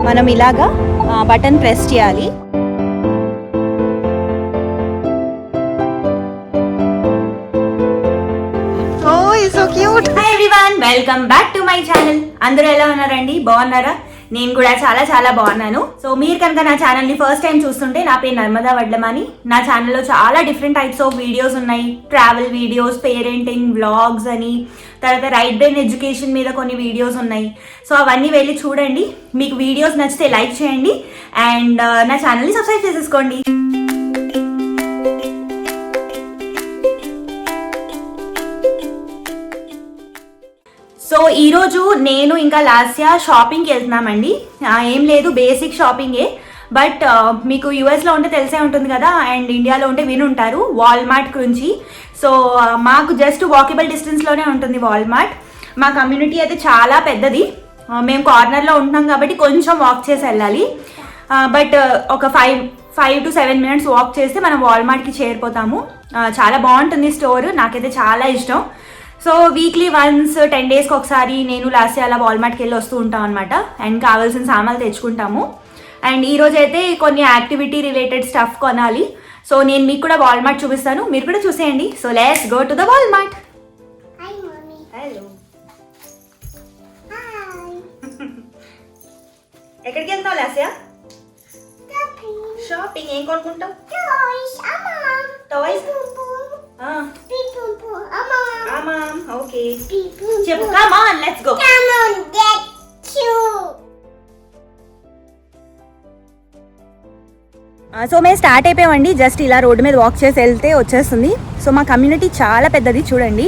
మనం ఇలాగా button press చేయాలి. So cute. Hi everyone, welcome back to my channel. అందరూ ఎలా ఉన్నారండి? బాగున్నారా? నేను కూడా చాలా చాలా బాగున్నాను. సో మీరు కనుక నా ఛానల్ని ఫస్ట్ టైం చూస్తుంటే, నా పేరు నర్మదా వడ్లమాని. నా ఛానల్లో చాలా డిఫరెంట్ టైప్స్ ఆఫ్ వీడియోస్ ఉన్నాయి. ట్రావెల్ వీడియోస్, పేరెంటింగ్, వ్లాగ్స్ అని, తర్వాత రైట్ బ్రెయిన్ ఎడ్యుకేషన్ మీద కొన్ని వీడియోస్ ఉన్నాయి. సో అవన్నీ వెళ్ళి చూడండి. మీకు వీడియోస్ నచ్చితే లైక్ చేయండి అండ్ నా ఛానల్ని సబ్స్క్రైబ్ చేసేసుకోండి. సో ఈరోజు నేను ఇంకా లాస్య షాపింగ్కి వెళ్తున్నామండి. ఏం లేదు, బేసిక్ షాపింగే. బట్ మీకు యూఎస్లో ఉంటే తెలిసే ఉంటుంది కదా, అండ్ ఇండియాలో ఉంటే వినుంటారు వాల్మార్ట్ గురించి. సో మాకు జస్ట్ వాకబుల్ డిస్టెన్స్లోనే ఉంటుంది వాల్మార్ట్. మా కమ్యూనిటీ అయితే చాలా పెద్దది. మేము కార్నర్లో ఉంటున్నాం కాబట్టి కొంచెం వాక్ చేసి వెళ్ళాలి. బట్ ఒక 5 to 7 minutes వాక్ చేస్తే మనం వాల్మార్ట్కి చేరిపోతాము. చాలా బాగుంటుంది స్టోర్, నాకైతే చాలా ఇష్టం. సో వీక్లీ వన్స్ 10 daysకి ఒకసారి నేను లాస్య అలా వాల్మార్ట్కి వెళ్ళి వస్తూ ఉంటాం అనమాట. అండ్ కావాల్సిన సామాన్లు తెచ్చుకుంటాము. అండ్ ఈరోజు అయితే కొన్ని యాక్టివిటీ రిలేటెడ్ స్టఫ్ కొనాలి. సో నేను మీకు కూడా వాల్మార్ట్ చూపిస్తాను, మీరు కూడా చూసేయండి. So let's go to the Walmart. Hello, ఎక్కడికి వెళ్తావు లాస్య? షాపింగ్. ఏం కొనుక్కుంటావు? టాయ్స్. ఓకే, చెప్పు. Come on, let's go. So మేము స్టార్ట్ అయిపోయామండి. జస్ట్ ఇలా రోడ్డు మీద వాక్ చేసి వెళ్తే వచ్చేస్తుంది. సో మా కమ్యూనిటీ చాలా పెద్దది చూడండి.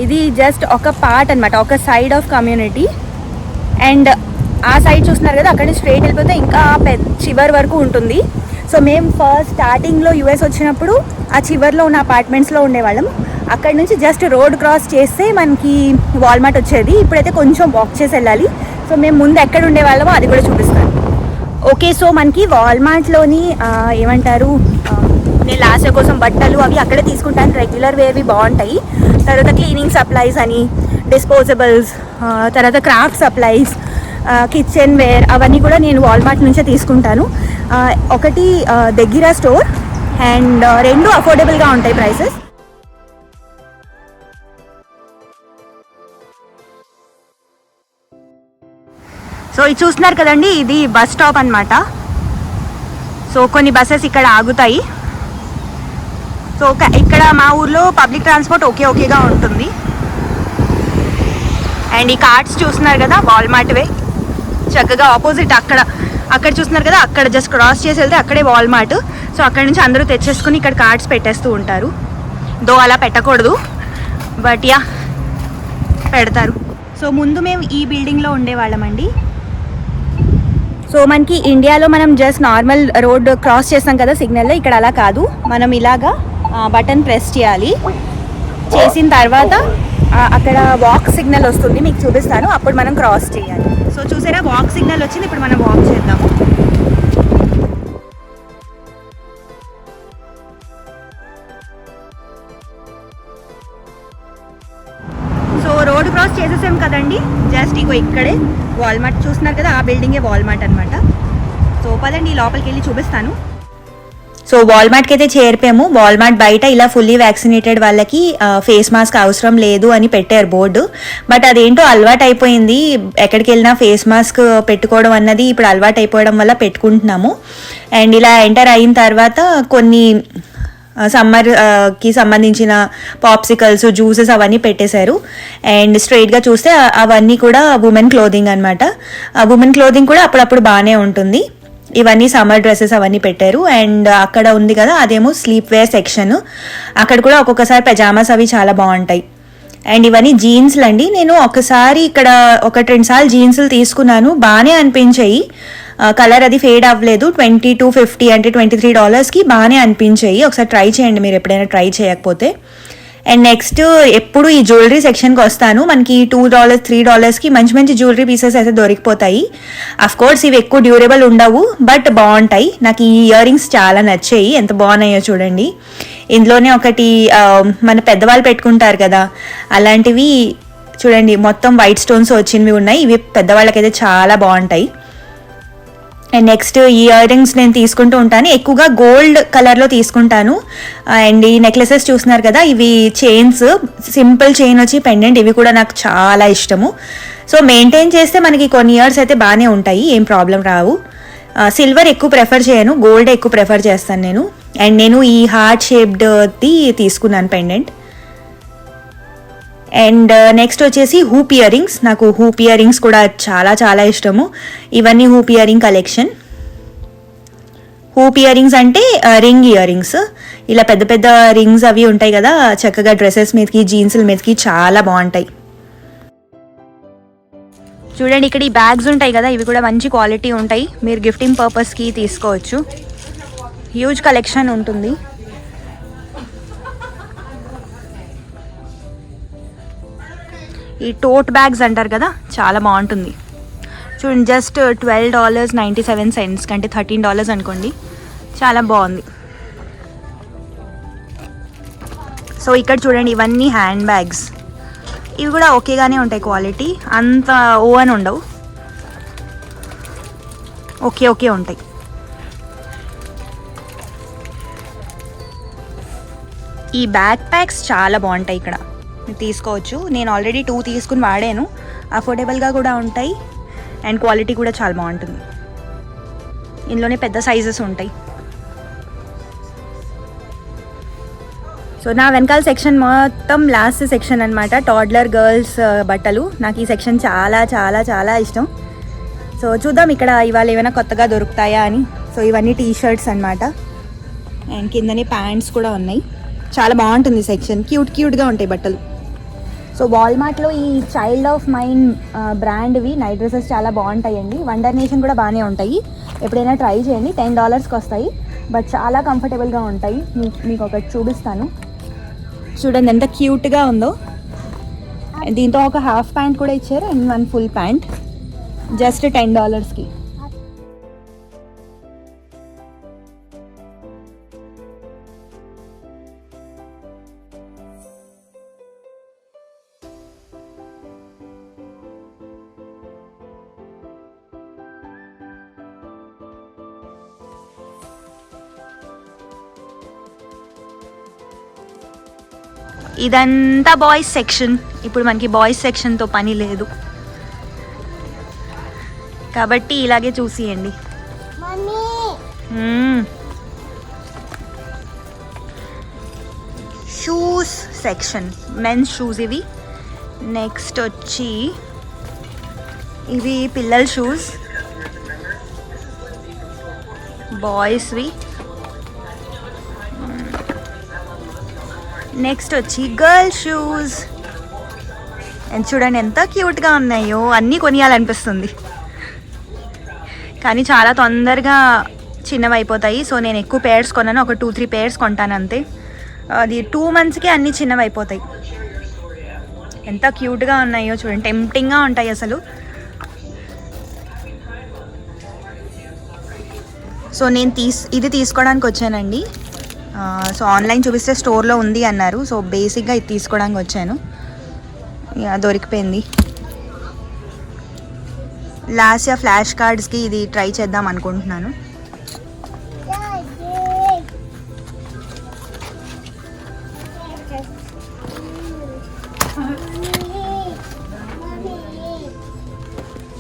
ఇది జస్ట్ ఒక పార్ట్ అనమాట, ఒక సైడ్ ఆఫ్ కమ్యూనిటీ. అండ్ ఆ సైడ్ చూస్తున్నారు కదా, అక్కడ నుంచి స్ట్రైట్ వెళ్ళిపోతే ఇంకా చివరి వరకు ఉంటుంది. సో మేము ఫస్ట్ స్టార్టింగ్లో యూఎస్ వచ్చినప్పుడు ఆ చివర్లో ఉన్న అపార్ట్మెంట్స్లో ఉండేవాళ్ళం. అక్కడ నుంచి జస్ట్ రోడ్ క్రాస్ చేస్తే మనకి వాల్మార్ట్ వచ్చేది. ఇప్పుడైతే కొంచెం వాక్ చేసి వెళ్ళాలి. సో మేము ముందు ఎక్కడ ఉండేవాళ్ళమో అది కూడా చూపిస్తాను. ఓకే, సో మనకి వాల్మార్ట్లోని ఏమంటారు, నేను లాస్య కోసం బట్టలు అవి అక్కడే తీసుకుంటాను. రెగ్యులర్ వేర్వి బాగుంటాయి. తర్వాత క్లీనింగ్ సప్లైస్ అని, డిస్పోజబుల్స్, తర్వాత క్రాఫ్ట్ సప్లైస్, కిచెన్ వేర్ అవన్నీ కూడా నేను వాల్మార్ట్ నుంచే తీసుకుంటాను. ఒకటి దగ్గర స్టోర్ అండ్ రెండు అఫోర్డబుల్గా ఉంటాయి ప్రైసెస్. సో ఇది చూస్తున్నారు కదండి, ఇది బస్ స్టాప్ అనమాట. సో కొన్ని బస్సెస్ ఇక్కడ ఆగుతాయి. సో ఇక్కడ మా ఊర్లో పబ్లిక్ ట్రాన్స్పోర్ట్ ఓకేగా ఉంటుంది. అండ్ ఈ కార్డ్స్ చూస్తున్నారు కదా, వాల్మార్ట్వే. చక్కగా ఆపోజిట్ అక్కడ చూస్తున్నారు కదా, అక్కడ జస్ట్ క్రాస్ చేసి వెళ్తే అక్కడే వాల్మార్ట్. సో అక్కడ నుంచి అందరూ తెచ్చేసుకుని ఇక్కడ కార్డ్స్ పెట్టేస్తూ ఉంటారు. దో అలా పెట్టకూడదు, బట్ యా పెడతారు. సో ముందు మేము ఈ బిల్డింగ్లో ఉండేవాళ్ళమండి. సో మనకి ఇండియాలో మనం జస్ట్ నార్మల్ రోడ్ క్రాస్ చేస్తాం కదా సిగ్నల్లో, ఇక్కడ అలా కాదు. మనం ఇలాగా బటన్ ప్రెస్ చేయాలి. చేసిన తర్వాత అక్కడ వాక్ సిగ్నల్ వస్తుంది, మీకు చూపిస్తాను. అప్పుడు మనం క్రాస్ చేయాలి. సో చూసారా, వాక్ సిగ్నల్ వచ్చింది. ఇప్పుడు మనం వాక్ చేద్దాము. సో రోడ్ క్రాస్ చేసేసాం కదండి. జస్ట్ ఇగో ఇక్కడే వాల్మార్ట్ చూస్తున్నారు కదా, ఆ బిల్డింగే వాల్మార్ట్ అనమాట. సో పదండి లోపలికి వెళ్ళి చూపిస్తాను. సో వాల్మార్ట్కి అయితే చేరిపోయాము. వాల్మార్ట్ బయట ఇలా ఫుల్లీ వ్యాక్సినేటెడ్ వాళ్ళకి ఫేస్ మాస్క్ అవసరం లేదు అని పెట్టారు బోర్డు. బట్ అదేంటో అలవాటు అయిపోయింది. ఎక్కడికి వెళ్ళినా ఫేస్ మాస్క్ పెట్టుకోవడం అన్నది ఇప్పుడు అలవాటు అయిపోవడం వల్ల పెట్టుకుంటున్నాము. అండ్ ఇలా ఎంటర్ అయిన తర్వాత కొన్ని సమ్మర్కి సంబంధించిన పాప్సికల్స్, జ్యూసెస్ అవన్నీ పెట్టేశారు. అండ్ స్ట్రైట్గా చూస్తే అవన్నీ కూడా ఉమెన్ క్లోదింగ్ అనమాట. ఉమెన్ క్లోదింగ్ కూడా అప్పుడప్పుడు బాగానే ఉంటుంది. ఇవన్నీ సమ్మర్ డ్రెస్సెస్ అవన్నీ పెట్టారు. అండ్ అక్కడ ఉంది కదా, అదేమో స్లీప్ వేర్ సెక్షన్. అక్కడ కూడా ఒక్కొక్కసారి పజామాస్ అవి చాలా బాగుంటాయి. అండ్ ఇవన్నీ జీన్స్లు అండి. నేను ఒకసారి ఇక్కడ 1-2 సార్లు జీన్స్లు తీసుకున్నాను, బాగానే అనిపించాయి. కలర్ అది ఫేడ్ అవ్వలేదు. $22.50 అంటే $23కి బాగానే అనిపించాయి. ఒకసారి ట్రై చేయండి మీరు ఎప్పుడైనా ట్రై చేయకపోతే. అండ్ నెక్స్ట్ ఎప్పుడు ఈ జ్యువెలరీ సెక్షన్కి వస్తాను. మనకి $2, $3కి మంచి మంచి జ్యువెలరీ పీసెస్ అయితే దొరికిపోతాయి. అఫ్కోర్స్ ఇవి ఎక్కువ డ్యూరబుల్ ఉండవు, బట్ బాగుంటాయి. నాకు ఈ ఇయర్ రింగ్స్ చాలా నచ్చాయి. ఎంత బాగున్నాయో చూడండి. ఇందులోనే ఒకటి మన పెద్దవాళ్ళు పెట్టుకుంటారు కదా, అలాంటివి చూడండి. మొత్తం వైట్ స్టోన్స్ వచ్చినవి ఉన్నాయి. ఇవి పెద్దవాళ్ళకైతే చాలా బాగుంటాయి. అండ్ నెక్స్ట్ ఇయర్ రింగ్స్ నేను తీసుకుంటూ ఉంటాను, ఎక్కువగా గోల్డ్ కలర్లో తీసుకుంటాను. అండ్ ఈ నెక్లెసెస్ చూస్తున్నారు కదా, ఇవి చైన్స్, సింపుల్ చైన్ వచ్చి పెండెంట్, ఇవి కూడా నాకు చాలా ఇష్టము. సో మెయింటైన్ చేస్తే మనకి కొన్ని ఇయర్స్ అయితే బాగానే ఉంటాయి, ఏం ప్రాబ్లం రావు. సిల్వర్ ఎక్కువ ప్రిఫర్ చేయను, గోల్డ్ ఎక్కువ ప్రిఫర్ చేస్తాను నేను. అండ్ నేను ఈ హార్ట్ షేప్డ్ది తీసుకున్నాను పెండెంట్. అండ్ నెక్స్ట్ వచ్చేసి హూప్ ఇయర్ రింగ్స్, నాకు హూప్ ఇయర్ రింగ్స్ కూడా చాలా చాలా ఇష్టము. ఇవన్నీ hoop ear ring collection. Hoop ear rings అంటే రింగ్ ఇయర్ రింగ్స్, ఇలా పెద్ద పెద్ద రింగ్స్ అవి ఉంటాయి కదా, చక్కగా డ్రెస్సెస్ మీదకి జీన్స్ల మీదకి చాలా బాగుంటాయి. చూడండి ఇక్కడ ఈ బ్యాగ్స్ ఉంటాయి కదా, ఇవి కూడా మంచి క్వాలిటీ ఉంటాయి, మీరు గిఫ్టింగ్ పర్పస్కి తీసుకోవచ్చు. హ్యూజ్ కలెక్షన్ ఉంటుంది. ఈ టోట్ బ్యాగ్స్ అంటారు కదా, చాలా బాగుంటుంది. చూడండి జస్ట్ $12.97 కంటే $13 అనుకోండి, చాలా బాగుంది. సో ఇక్కడ చూడండి ఇవన్నీ హ్యాండ్ బ్యాగ్స్, ఇవి కూడా ఓకేగానే ఉంటాయి, క్వాలిటీ అంత ఓ అని ఉండవు, ఓకే ఉంటాయి. ఈ బ్యాక్ ప్యాక్స్ చాలా బాగుంటాయి, ఇక్కడ తీసుకోవచ్చు. నేను ఆల్రెడీ 2 తీసుకుని వాడాను, అఫోర్డబుల్గా కూడా ఉంటాయి అండ్ క్వాలిటీ కూడా చాలా బాగుంటుంది. ఇందులోనే పెద్ద సైజెస్ ఉంటాయి. సో నా వెనకాల సెక్షన్ మొత్తం లాస్ట్ సెక్షన్ అనమాట, టాడ్లర్ గర్ల్స్ బట్టలు. నాకు ఈ సెక్షన్ చాలా చాలా చాలా ఇష్టం. సో చూద్దాం ఇక్కడ ఇవాళ ఏమైనా కొత్తగా దొరుకుతాయా అని. సో ఇవన్నీ టీ షర్ట్స్ అనమాట, అండ్ కిందనే ప్యాంట్స్ కూడా ఉన్నాయి. చాలా బాగుంటుంది సెక్షన్, క్యూట్గా ఉంటాయి బట్టలు. సో వాల్మార్ట్లో ఈ చైల్డ్ ఆఫ్ మైన్ బ్రాండ్వి నైట్ డ్రెస్సెస్ చాలా బాగుంటాయండి. వండర్ నేషన్ కూడా బాగానే ఉంటాయి, ఎప్పుడైనా ట్రై చేయండి. $10కి వస్తాయి, బట్ చాలా కంఫర్టబుల్గా ఉంటాయి. మీకు ఒకటి చూపిస్తాను, చూడండి ఎంత క్యూట్గా ఉందో. దీంతో ఒక హాఫ్ ప్యాంట్ కూడా ఇచ్చారు అండ్ 1 ఫుల్ ప్యాంట్, జస్ట్ $10కి. ఇదంతా బాయ్స్ సెక్షన్. ఇప్పుడు మనకి బాయ్స్ సెక్షన్తో పని లేదు కాబట్టి ఇలాగే చూసియండి. షూస్ సెక్షన్, మెన్స్ షూస్ ఇవి. నెక్స్ట్ వచ్చి ఇవి పిల్లల షూస్, బాయ్స్వి. నెక్స్ట్ వచ్చి గర్ల్ షూస్. అండ్ చూడండి ఎంత క్యూట్గా ఉన్నాయో, అన్నీ కొనియాలనిపిస్తుంది కానీ చాలా తొందరగా చిన్నవి అయిపోతాయి. సో నేను ఎక్కువ పేర్స్ కొన్నాను, ఒక 2-3 పేర్స్ కొంటాను అంతే. అది 2 monthsకి అన్నీ చిన్నవి అయిపోతాయి. ఎంత క్యూట్గా ఉన్నాయో చూడండి, టెంప్టింగ్గా ఉంటాయి అసలు. సో నేను ఇది తీసుకోవడానికి వచ్చానండి. సో ఆన్లైన్ చూపిస్తే స్టోర్లో ఉంది అన్నారు, సో బేసిక్గా ఇది తీసుకోవడానికి వచ్చాను. దొరికిపోయింది. లాస్ట్ ఇయర్ ఫ్లాష్ కార్డ్స్కి ఇది ట్రై చేద్దాం అనుకుంటున్నాను.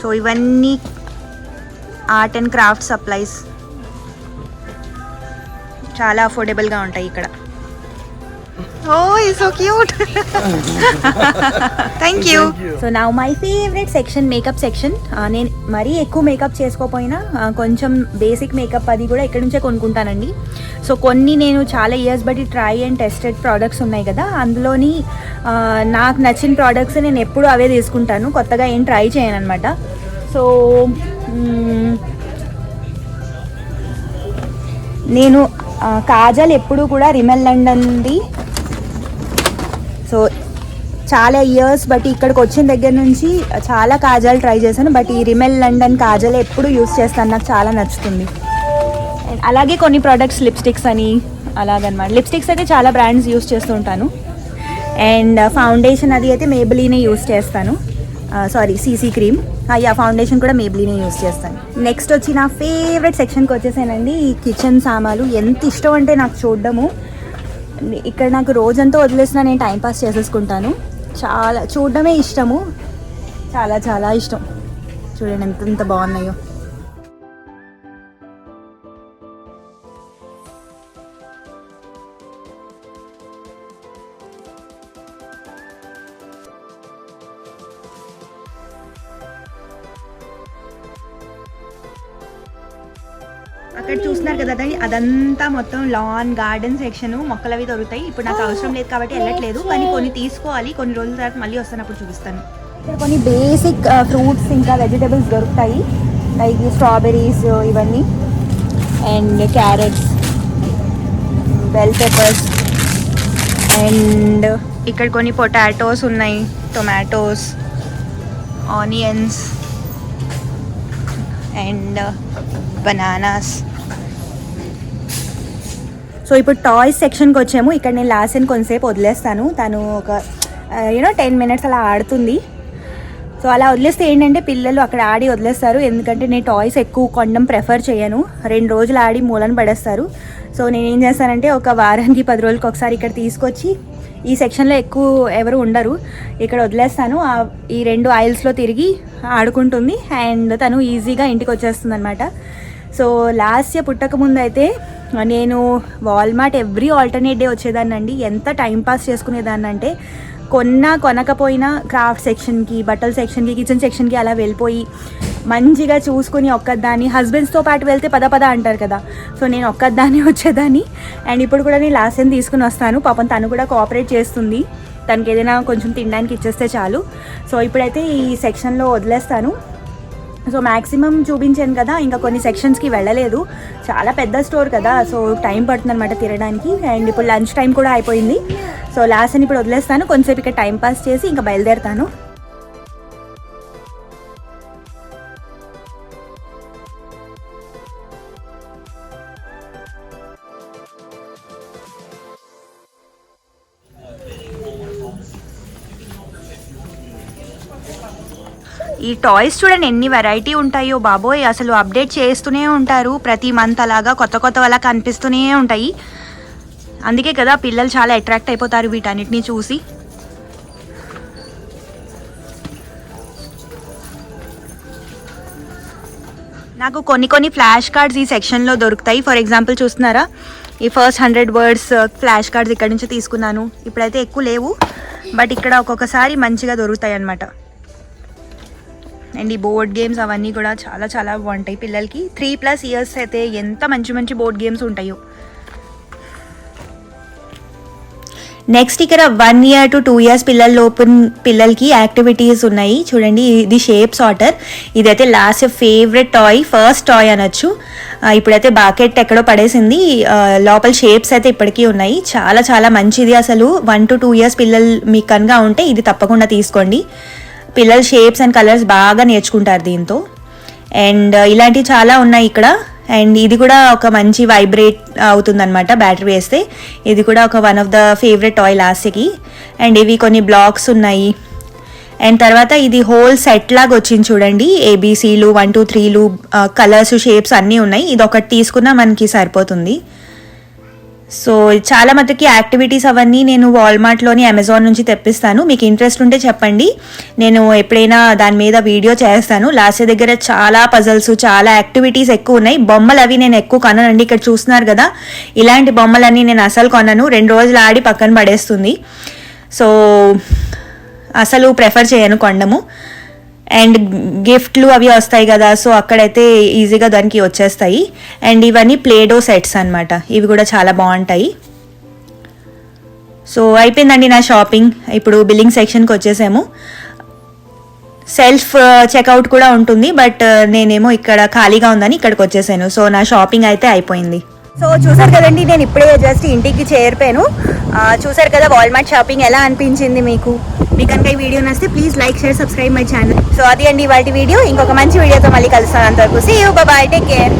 సో ఇవన్నీ ఆర్ట్ అండ్ క్రాఫ్ట్ సప్లైస్, చాలా అఫోర్డబుల్గా ఉంటాయి ఇక్కడ. Oh it's so cute, thank you. So నా my favourite section makeup section. నేను మరీ ఎక్కువ మేకప్ చేసుకోపోయినా కొంచెం బేసిక్ మేకప్ అది కూడా ఇక్కడ నుంచే కొనుక్కుంటానండి. సో కొన్ని నేను చాలా ఇయర్స్ బట్టి ట్రై అండ్ టెస్టెడ్ ప్రోడక్ట్స్ ఉన్నాయి కదా, అందులోని నాకు నచ్చిన ప్రోడక్ట్స్ నేను ఎప్పుడు అవే తీసుకుంటాను, కొత్తగా ఏం ట్రై చేయను అనమాట. సో నేను కాజల్ ఎప్పుడు కూడా రిమెల్ లండన్ది. సో చాలా ఇయర్స్ బట్టి ఇక్కడికి వచ్చిన దగ్గర నుంచి చాలా కాజల్ ట్రై చేశాను, బట్ ఈ రిమెల్ లండన్ కాజల్ ఎప్పుడు యూస్ చేస్తాను, నాకు చాలా నచ్చుతుంది. అలాగే కొన్ని ప్రోడక్ట్స్ లిప్స్టిక్స్ అని అలాగనమాట. లిప్స్టిక్స్ అయితే చాలా బ్రాండ్స్ యూస్ చేస్తూ ఉంటాను. అండ్ ఫౌండేషన్ అది అయితే మేబెలినే యూస్ చేస్తాను. Sorry CC cream. ఆ ఫౌండేషన్ కూడా మేబ్లీనే యూస్ చేస్తాను. నెక్స్ట్ వచ్చి నా ఫేవరెట్ సెక్షన్కి వచ్చేసానండి. ఈ కిచెన్ సామాన్లు ఎంత ఇష్టం అంటే నాకు చూడడము. ఇక్కడ నాకు రోజంతా వదిలేసినా నేను టైంపాస్ చేసేసుకుంటాను. చాలా చూడడమే ఇష్టము, చాలా చాలా ఇష్టం. చూడండి ఎంత బాగున్నాయో. అక్కడ చూస్తున్నారు కదా అదంతా మొత్తం లాన్ గార్డెన్ సెక్షన్, మొక్కలు అవి దొరుకుతాయి. ఇప్పుడు నాకు అవసరం లేదు కాబట్టి వెళ్ళట్లేదు, కానీ కొన్ని తీసుకోవాలి. కొన్ని రోజుల తర్వాత మళ్ళీ వస్తున్నప్పుడు చూపిస్తాను. ఇక్కడ కొన్ని బేసిక్ ఫ్రూట్స్ ఇంకా వెజిటేబుల్స్ దొరుకుతాయి, లైక్ స్ట్రాబెర్రీస్ ఇవన్నీ, and carrots, bell peppers, and ఇక్కడ కొన్ని పొటాటోస్ ఉన్నాయి, tomatoes, onions and bananas. So ఇప్పుడు టాయ్స్ సెక్షన్కి వచ్చాము. ఇక్కడ నేను లాస్ట్ని కొంతసేపు వదిలేస్తాను. తను ఒక 10 minutes అలా ఆడుతుంది. సో అలా వదిలేస్తే ఏంటంటే పిల్లలు అక్కడ ఆడి వదిలేస్తారు. ఎందుకంటే నేను టాయ్స్ ఎక్కువ కొనడం ప్రిఫర్ చేయను. 2 రోజులు ఆడి మూలను పడేస్తారు. సో నేను ఏం చేస్తానంటే ఒక వారానికి 10 రోజులకి ఒకసారి ఇక్కడ తీసుకొచ్చి, ఈ సెక్షన్లో ఎక్కువ ఎవరు ఉండరు, ఇక్కడ వదిలేస్తాను. ఈ 2 aisles తిరిగి ఆడుకుంటుంది అండ్ తను ఈజీగా ఇంటికి వచ్చేస్తుంది అనమాట. సో లాస్ట్ ఇయర్ పుట్టక ముందు అయితే నేను వాల్మార్ట్ ఎవ్రీ ఆల్టర్నేట్ డే వచ్చేదాన్ని అండి. ఎంత టైంపాస్ చేసుకునేదాన్ని అంటే కొనకపోయినా క్రాఫ్ట్ సెక్షన్కి, బట్టల సెక్షన్కి, కిచెన్ సెక్షన్కి అలా వెళ్ళిపోయి మంచిగా చూసుకుని ఒక్కదాన్ని, హస్బెండ్స్తో పాటు వెళ్తే పద అంటారు కదా, సో నేను ఒక్కదాన్ని వచ్చేదాన్ని. అండ్ ఇప్పుడు కూడా నేను లాస్ట్ టైం తీసుకుని వస్తాను. పాపం తను కూడా కోఆపరేట్ చేస్తుంది, తనకి ఏదైనా కొంచెం తినడానికి ఇచ్చేస్తే చాలు. సో ఇప్పుడైతే ఈ సెక్షన్లో వదిలేస్తాను. సో మ్యాక్సిమం చూపించాను కదా, ఇంకా కొన్ని సెక్షన్స్కి వెళ్ళలేదు, చాలా పెద్ద స్టోర్ కదా, సో టైం పడుతుంది అనమాట తిరగడానికి. అండ్ ఇప్పుడు లంచ్ టైం కూడా అయిపోయింది. సో లాస్ట్ అని ఇప్పుడు వదిలేస్తాను, కొంచెంసేపు ఇక్కడ టైం పాస్ చేసి ఇంకా బయలుదేరుతాను. ఈ టాయ్స్ చూడండి ఎన్ని వెరైటీ ఉంటాయో బాబోయ్, అసలు అప్డేట్ చేస్తూనే ఉంటారు ప్రతి మంత్, అలాగా కొత్త అలా కనిపిస్తూనే ఉంటాయి. అందుకే కదా పిల్లలు చాలా అట్రాక్ట్ అయిపోతారు వీటన్నిటిని చూసి. నాకు కొన్ని ఫ్లాష్ కార్డ్స్ ఈ సెక్షన్లో దొరుకుతాయి. ఫర్ ఎగ్జాంపుల్ చూస్తున్నారా, ఈ ఫస్ట్ 100 words ఫ్లాష్ కార్డ్స్ ఇక్కడ నుంచి తీసుకున్నాను. ఇప్పుడైతే ఎక్కువ లేవు, బట్ ఇక్కడ ఒక్కొక్కసారి మంచిగా దొరుకుతాయి అన్నమాట. అండ్ ఈ బోర్డ్ గేమ్స్ అవన్నీ కూడా చాలా చాలా బాగుంటాయి పిల్లలకి. 3+ years అయితే ఎంత మంచి బోర్డ్ గేమ్స్ ఉంటాయో. నెక్స్ట్ ఇక్కడ 1 year to 2 years పిల్లలకి యాక్టివిటీస్ ఉన్నాయి. చూడండి, ఇది షేప్ సార్టర్. ఇదైతే last favourite toy, first toy అనొచ్చు. ఇప్పుడైతే బాకెట్ ఎక్కడో పడేసింది, లోపల షేప్స్ అయితే ఇప్పటికీ ఉన్నాయి. చాలా చాలా మంచిది అసలు. 1 to 2 years పిల్లలు మీకు కనుక ఉంటే ఇది తప్పకుండా తీసుకోండి. పిల్లలు షేప్స్ అండ్ కలర్స్ బాగా నేర్చుకుంటారు దీంతో. అండ్ ఇలాంటివి చాలా ఉన్నాయి ఇక్కడ. అండ్ ఇది కూడా ఒక మంచి వైబ్రేట్ అవుతుందన్నమాట బ్యాటరీ వేస్తే. ఇది కూడా ఒక one of the favourite toy లాస్ట్కి. అండ్ ఇవి కొన్ని బ్లాక్స్ ఉన్నాయి. అండ్ తర్వాత ఇది హోల్ సెట్ లాగా వచ్చింది చూడండి, ABCలు 1 2 3లు కలర్స్ షేప్స్ అన్నీ ఉన్నాయి. ఇది ఒకటి తీసుకున్నా మనకి సరిపోతుంది. సో చాలా మటుకి యాక్టివిటీస్ అవన్నీ నేను వాల్మార్ట్లోని, అమెజాన్ నుంచి తెప్పిస్తాను. మీకు ఇంట్రెస్ట్ ఉంటే చెప్పండి, నేను ఎప్పుడైనా దాని మీద వీడియో చేస్తాను. లాస్ట్ దగ్గర చాలా పజల్స్, చాలా యాక్టివిటీస్ ఎక్కువ ఉన్నాయి. బొమ్మలు అవి నేను ఎక్కువ కొననండి. ఇక్కడ చూస్తున్నారు కదా, ఇలాంటి బొమ్మలన్నీ నేను అసలు కొనను. 2 రోజులు ఆడి పక్కన పడేస్తుంది. సో అసలు ప్రిఫర్ చేయను కొనడము. అండ్ గిఫ్ట్లు అవి వస్తాయి కదా, సో అక్కడైతే ఈజీగా దానికి వచ్చేస్తాయి. అండ్ ఇవన్నీ ప్లేడో సెట్స్ అనమాట, ఇవి కూడా చాలా బాగుంటాయి. సో అయిపోయిందండి నా షాపింగ్. ఇప్పుడు బిల్లింగ్ సెక్షన్కి వచ్చేసాము. సెల్ఫ్ చెక్అవుట్ కూడా ఉంటుంది, బట్ నేనేమో ఇక్కడ ఖాళీగా ఉందని ఇక్కడికి వచ్చేసాను. సో నా షాపింగ్ అయితే అయిపోయింది. సో చూసారు కదండి, నేను ఇప్పుడే జస్ట్ ఇంటికి చేరిపోయాను. చూసారు కదా వాల్మార్ట్ షాపింగ్ ఎలా అనిపించింది మీకు కనుక ఈ వీడియో నచ్చితే please like, share, subscribe my channel. So అది అండి ఇవాళ వీడియో. ఇంకొక మంచి వీడియోతో మళ్ళీ కలుస్తాను. అంతవరకు see you, bye bye, take care.